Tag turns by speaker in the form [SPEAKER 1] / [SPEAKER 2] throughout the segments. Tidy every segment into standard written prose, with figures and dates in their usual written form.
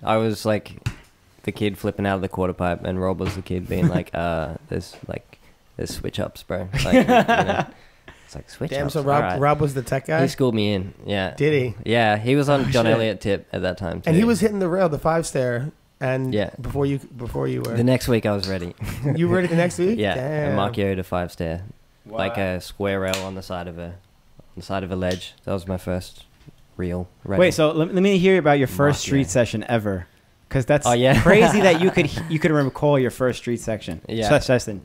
[SPEAKER 1] I was like the kid flipping out of the quarter pipe, and Rob was the kid being like, there's switch ups, bro. Like, you know, it's like switch
[SPEAKER 2] Damn,
[SPEAKER 1] ups.
[SPEAKER 2] so Rob was the tech guy?
[SPEAKER 1] He schooled me in. Yeah.
[SPEAKER 2] Did he?
[SPEAKER 1] Yeah, he was on John
[SPEAKER 2] shit.
[SPEAKER 1] Elliott tip at that time too.
[SPEAKER 2] And he was hitting the rail, the 5-stair. And
[SPEAKER 1] Yeah.
[SPEAKER 2] before you were.
[SPEAKER 1] The next week I was ready.
[SPEAKER 2] You were ready the next week?
[SPEAKER 1] Yeah.
[SPEAKER 2] Damn.
[SPEAKER 1] And Markioed a 5-stair.
[SPEAKER 3] Wow.
[SPEAKER 1] Like a square rail on the side of a ledge. That was my first real rail.
[SPEAKER 3] Wait, so let me hear about your first
[SPEAKER 1] Mark,
[SPEAKER 3] street
[SPEAKER 1] yeah.
[SPEAKER 3] session ever. Because that's
[SPEAKER 1] Oh, yeah.
[SPEAKER 3] crazy that you could recall your first street section.
[SPEAKER 1] Yeah.
[SPEAKER 3] Session.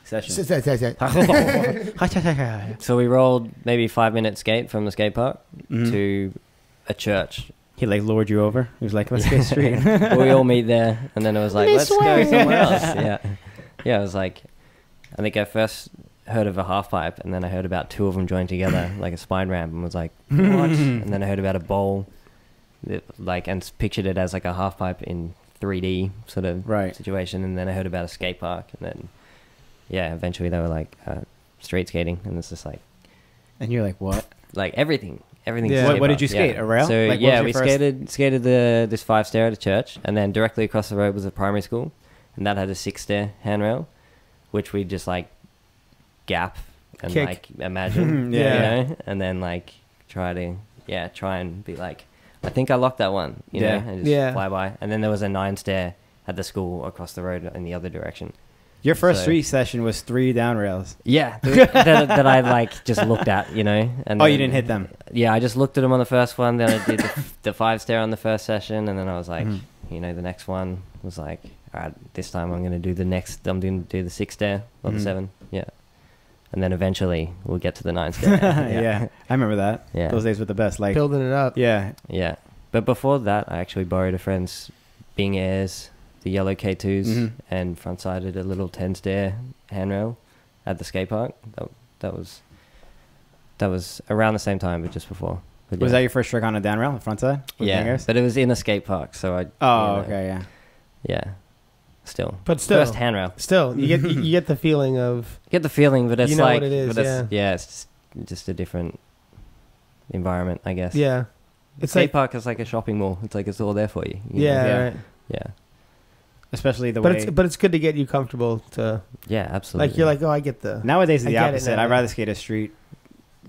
[SPEAKER 3] Session.
[SPEAKER 1] So we rolled maybe 5-minute skate from the skate park
[SPEAKER 3] Mhm.
[SPEAKER 1] to a church.
[SPEAKER 3] He like lured you over. He was like, "Let's get street."
[SPEAKER 1] We all meet there, and then it was like, let's go somewhere else. Yeah, yeah. It was like, I think I first heard of a half pipe, and then I heard about 2 of them joined together like a spine ramp, and was like, what? And then I heard about a bowl, and pictured it as like a half pipe in 3D sort of
[SPEAKER 3] Right.
[SPEAKER 1] situation, and then I heard about a skate park, and then eventually they were like street skating, and it's just
[SPEAKER 3] And you're like, "What?"
[SPEAKER 1] like everything. Everything's
[SPEAKER 2] Yeah.
[SPEAKER 3] What did you
[SPEAKER 1] skate
[SPEAKER 3] skate?
[SPEAKER 1] park.
[SPEAKER 3] A rail?
[SPEAKER 1] So
[SPEAKER 3] Like, what was
[SPEAKER 1] yeah,
[SPEAKER 3] your
[SPEAKER 1] we
[SPEAKER 3] first-
[SPEAKER 1] skated this 5-stair at a church, and then directly across the road was a primary school, and that had a 6-stair handrail, which we just like gap and
[SPEAKER 2] Kick.
[SPEAKER 1] like imagine,
[SPEAKER 3] Yeah.
[SPEAKER 1] you know, and then like try and be like, I think I locked that one, you
[SPEAKER 3] Yeah.
[SPEAKER 1] know, and just
[SPEAKER 2] Yeah.
[SPEAKER 1] fly by. And then there was a 9-stair at the school across the road in the other direction.
[SPEAKER 3] Your first
[SPEAKER 1] So-
[SPEAKER 3] street session was 3 down rails.
[SPEAKER 1] Yeah, that I like just looked at, you know. And
[SPEAKER 3] Oh, you
[SPEAKER 1] then-
[SPEAKER 3] didn't hit them.
[SPEAKER 1] Yeah, I just looked at them on the first one. Then I did the 5-stair on the first session, and then I was like,
[SPEAKER 3] Mhm.
[SPEAKER 1] you know, the next one was like, all right, this time I'm going to do the 6-stair, not
[SPEAKER 3] Mhm.
[SPEAKER 1] the 7. Yeah, and then eventually we'll get to the 9-stair.
[SPEAKER 3] Yeah. I remember that.
[SPEAKER 1] Yeah.
[SPEAKER 3] Those days were the best. Like,
[SPEAKER 2] Building it up.
[SPEAKER 3] yeah.
[SPEAKER 1] Yeah. But before that, I actually borrowed a friend's Bing Airs, the yellow K2s,
[SPEAKER 3] Mhm.
[SPEAKER 1] and front-sided a little 10-stair handrail at the skate park. That was around the same time, but just before. But
[SPEAKER 3] Was
[SPEAKER 1] yeah.
[SPEAKER 3] that your first trick on a down rail, the front side? With
[SPEAKER 1] Yeah,
[SPEAKER 3] fingers?
[SPEAKER 1] but it was in a skate park, so I.
[SPEAKER 3] Oh,
[SPEAKER 1] you know,
[SPEAKER 3] okay, yeah.
[SPEAKER 1] Yeah. Still.
[SPEAKER 2] But still.
[SPEAKER 1] First handrail.
[SPEAKER 2] Still, you get the feeling of...
[SPEAKER 1] Get the feeling, but it's
[SPEAKER 2] You know
[SPEAKER 1] like.
[SPEAKER 2] what it is,
[SPEAKER 1] but it's,
[SPEAKER 2] yeah.
[SPEAKER 1] it's just a different environment, I guess.
[SPEAKER 2] Yeah. It's
[SPEAKER 1] skate
[SPEAKER 2] like...
[SPEAKER 1] park is like a shopping mall. It's like it's all there for you. you
[SPEAKER 2] Yeah,
[SPEAKER 1] know?
[SPEAKER 3] Yeah.
[SPEAKER 2] right.
[SPEAKER 1] Yeah.
[SPEAKER 3] Especially the
[SPEAKER 2] But
[SPEAKER 3] way...
[SPEAKER 2] it's good to get you comfortable to...
[SPEAKER 1] Yeah, absolutely.
[SPEAKER 2] Like, you're like, oh, I get the...
[SPEAKER 3] Nowadays, it's
[SPEAKER 2] I
[SPEAKER 3] the
[SPEAKER 2] get it
[SPEAKER 3] opposite.
[SPEAKER 2] now.
[SPEAKER 3] I'd rather skate a street.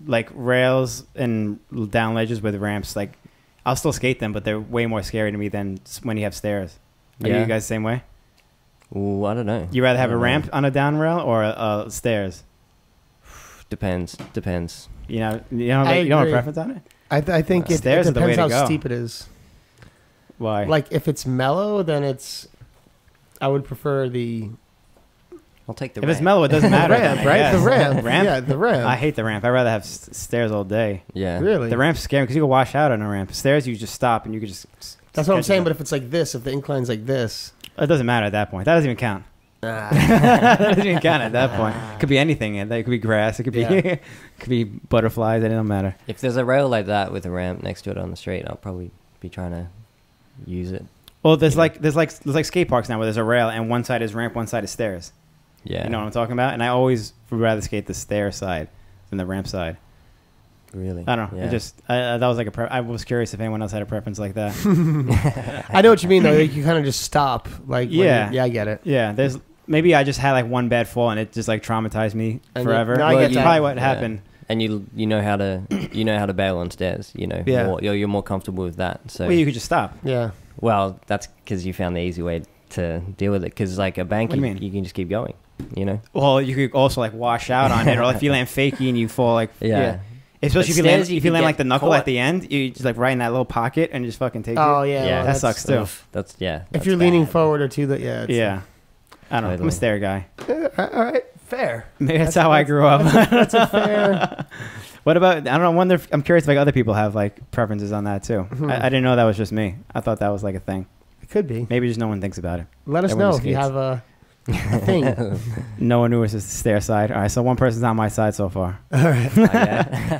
[SPEAKER 3] Like, rails and down ledges with ramps, like, I'll still skate them, but they're way more scary to me than when you have stairs. Are
[SPEAKER 1] Yeah.
[SPEAKER 3] you guys the same way?
[SPEAKER 1] Ooh, I don't know.
[SPEAKER 3] You rather have
[SPEAKER 1] I
[SPEAKER 3] a
[SPEAKER 1] don't know.
[SPEAKER 3] ramp on a down rail or stairs?
[SPEAKER 1] Depends.
[SPEAKER 3] You know,
[SPEAKER 2] I
[SPEAKER 3] you don't have a
[SPEAKER 2] agree.
[SPEAKER 3] preference on it?
[SPEAKER 2] I think it
[SPEAKER 3] Stairs are the way
[SPEAKER 2] depends
[SPEAKER 3] to
[SPEAKER 2] how
[SPEAKER 3] go.
[SPEAKER 2] steep it is.
[SPEAKER 3] Why?
[SPEAKER 2] Like, if it's mellow, then it's... I would prefer the...
[SPEAKER 1] I'll take the
[SPEAKER 3] if it's
[SPEAKER 1] ramp.
[SPEAKER 3] mellow, it doesn't matter.
[SPEAKER 2] ramp, right?
[SPEAKER 3] Yeah.
[SPEAKER 2] The ramp.
[SPEAKER 3] Ramp?
[SPEAKER 2] Yeah, the ramp.
[SPEAKER 3] I hate the ramp. I'd rather have stairs all day.
[SPEAKER 1] Yeah.
[SPEAKER 2] Really?
[SPEAKER 3] The ramp's scary because you can wash out on a ramp. Stairs, you just stop and you can just...
[SPEAKER 2] That's what I'm
[SPEAKER 3] catch
[SPEAKER 2] saying,
[SPEAKER 3] it.
[SPEAKER 2] but if it's like this, if the incline's like this...
[SPEAKER 3] It doesn't matter at that point. That doesn't even count. That doesn't even count at that point. It could be anything. It could be grass. It could be
[SPEAKER 2] Yeah.
[SPEAKER 3] could be butterflies. It don't matter.
[SPEAKER 1] If there's a rail like that with a ramp next to it on the street, I'll probably be trying to use it.
[SPEAKER 3] Well, there's like skate parks now where there's a rail and one side is ramp, one side is stairs.
[SPEAKER 1] Yeah.
[SPEAKER 3] You know what I'm talking about? And I always would rather skate the stair side than the ramp side.
[SPEAKER 1] Really?
[SPEAKER 3] I don't know.
[SPEAKER 1] Yeah.
[SPEAKER 3] It just that was like I was curious if anyone else had a preference like that.
[SPEAKER 2] I know what you mean, though. Like, you kind of just stop. Like, when
[SPEAKER 3] Yeah.
[SPEAKER 2] yeah, I get it.
[SPEAKER 3] Yeah, there's maybe I just had like one bad fall and it just like traumatized me
[SPEAKER 2] And
[SPEAKER 3] forever.
[SPEAKER 2] no, I
[SPEAKER 3] Well,
[SPEAKER 2] get
[SPEAKER 3] it's
[SPEAKER 2] that.
[SPEAKER 3] probably what
[SPEAKER 1] Yeah.
[SPEAKER 3] happened.
[SPEAKER 1] And you know how to bail on stairs. You know.
[SPEAKER 2] Yeah.
[SPEAKER 1] You're more comfortable with that. So.
[SPEAKER 3] Well, you could just stop.
[SPEAKER 2] Yeah.
[SPEAKER 1] Well, that's because you found the easy way to deal with it. Because like a bank,
[SPEAKER 3] What do you mean?
[SPEAKER 1] you can just keep going. You know.
[SPEAKER 3] Well, you could also like wash out on it, or if you land fakey and you fall like
[SPEAKER 1] Yeah.
[SPEAKER 3] Especially
[SPEAKER 1] But
[SPEAKER 3] if you land
[SPEAKER 1] stairs, you
[SPEAKER 3] if you
[SPEAKER 1] could
[SPEAKER 3] land
[SPEAKER 1] get
[SPEAKER 3] like the knuckle
[SPEAKER 1] caught.
[SPEAKER 3] at the end, you just like right in that little pocket and just fucking take
[SPEAKER 2] Oh,
[SPEAKER 3] you.
[SPEAKER 2] yeah.
[SPEAKER 1] Yeah.
[SPEAKER 2] well,
[SPEAKER 3] That
[SPEAKER 2] that's-
[SPEAKER 3] sucks too.
[SPEAKER 1] That's
[SPEAKER 2] If
[SPEAKER 1] that's
[SPEAKER 2] you're leaning
[SPEAKER 1] bad.
[SPEAKER 2] forward or to the... Yeah. It's,
[SPEAKER 3] Yeah, I don't know. I'm a
[SPEAKER 1] Totally.
[SPEAKER 3] stair guy.
[SPEAKER 2] All right. Fair.
[SPEAKER 3] Maybe that's how I grew up.
[SPEAKER 2] That's a fair...
[SPEAKER 3] What about? I don't know. I wonder. I'm curious if like other people have like preferences on that too.
[SPEAKER 2] Mhm.
[SPEAKER 3] I didn't know that was just me. I thought that was like a thing.
[SPEAKER 2] It could be.
[SPEAKER 3] Maybe just no one thinks about it.
[SPEAKER 2] Let us
[SPEAKER 3] Everyone
[SPEAKER 2] know if you
[SPEAKER 3] skates.
[SPEAKER 2] have a thing.
[SPEAKER 3] No one knew it was just the stair side. All right, so one person's on my side so far.
[SPEAKER 2] All right.
[SPEAKER 1] Oh, yeah.